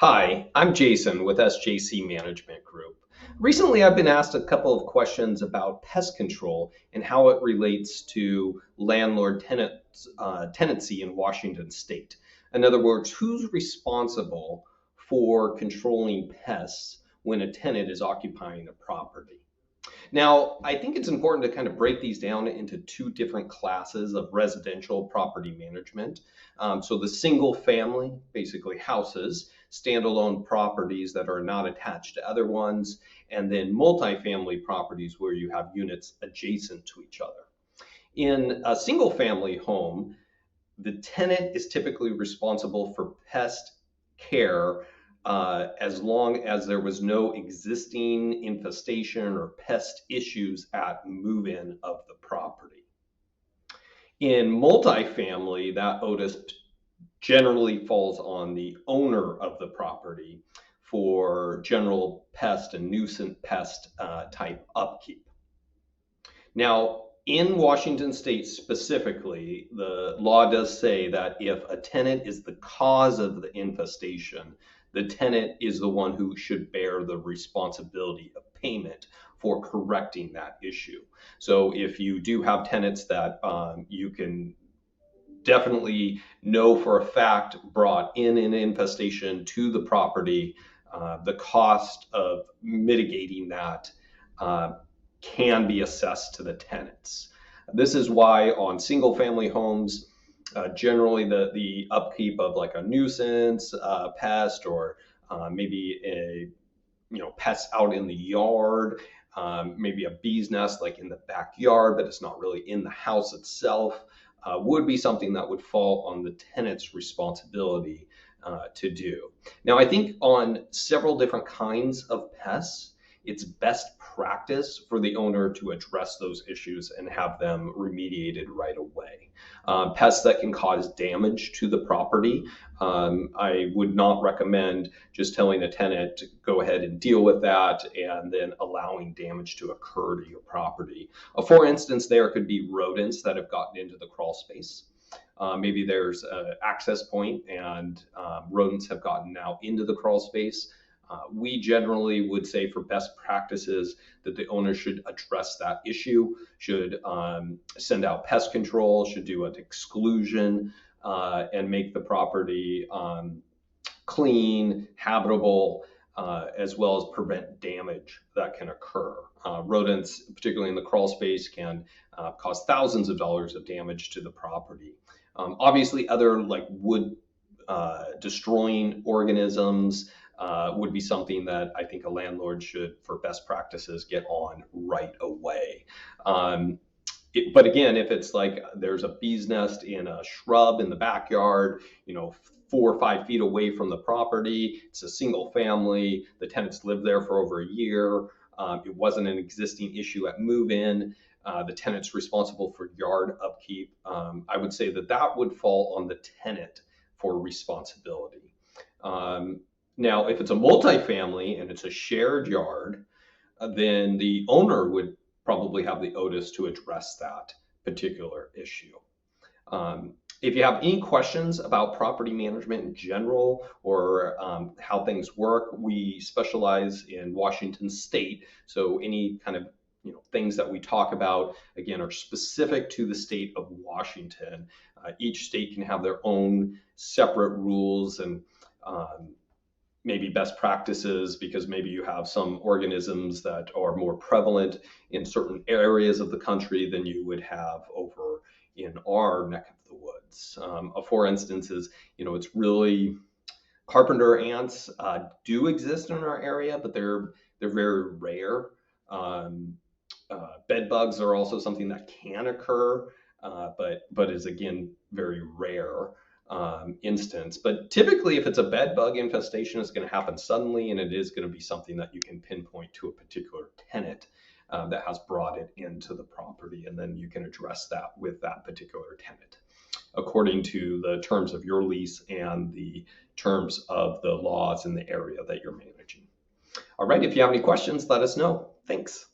Hi, I'm Jason with SJC Management Group. Recently, I've been asked a couple of questions about pest control and how it relates to tenancy in Washington state. In other words, who's responsible for controlling pests when a tenant is occupying a property? Now, I think it's important to kind of break these down into two different classes of residential property management. So the single family, basically houses, standalone properties that are not attached to other ones, and then multifamily properties where you have units adjacent to each other. In a single family home, the tenant is typically responsible for pest care as long as there was no existing infestation or pest issues at move-in of the property. In multifamily, that onus generally falls on the owner of the property for general pest and nuisance pest type upkeep. Now, in Washington state specifically, the law does say that if a tenant is the cause of the infestation, the tenant is the one who should bear the responsibility of payment for correcting that issue. So if you do have tenants that you can definitely know for a fact brought in an infestation to the property, the cost of mitigating that can be assessed to the tenants. This is why on single family homes, generally the upkeep of like a nuisance pest or maybe a pest out in the yard, maybe a bee's nest like in the backyard, but it's not really in the house itself, would be something that would fall on the tenant's responsibility to do. Now, I think on several different kinds of pests, it's best practice for the owner to address those issues and have them remediated right away. Pests that can cause damage to the property, I would not recommend just telling a tenant to go ahead and deal with that and then allowing damage to occur to your property. For instance, there could be rodents that have gotten into the crawl space. Maybe there's an access point and rodents have gotten now into the crawl space. We generally would say for best practices that the owner should address that issue, should send out pest control, should do an exclusion, and make the property clean, habitable, as well as prevent damage that can occur. Rodents, particularly in the crawl space, can cause thousands of dollars of damage to the property. Obviously, other like wood destroying organisms would be something that I think a landlord should, for best practices, get on right away. But again, if it's like there's a bee's nest in a shrub in the backyard, 4 or 5 feet away from the property, it's a single family, the tenants lived there for over a year, it wasn't an existing issue at move-in, the tenant's responsible for yard upkeep, I would say that would fall on the tenant for responsibility. Now, if it's a multifamily and it's a shared yard, then the owner would probably have the onus to address that particular issue. If you have any questions about property management in general or how things work, we specialize in Washington state. So any kind of things that we talk about, again, are specific to the state of Washington. Each state can have their own separate rules and maybe best practices, because maybe you have some organisms that are more prevalent in certain areas of the country than you would have over in our neck of the woods. For instance, it's really carpenter ants do exist in our area, but they're very rare. Bed bugs are also something that can occur, but is again very rare. Instance. But typically, if it's a bed bug infestation, it's going to happen suddenly, and it is going to be something that you can pinpoint to a particular tenant that has brought it into the property, and then you can address that with that particular tenant according to the terms of your lease and the terms of the laws in the area that you're managing. All right, if you have any questions, let us know. Thanks.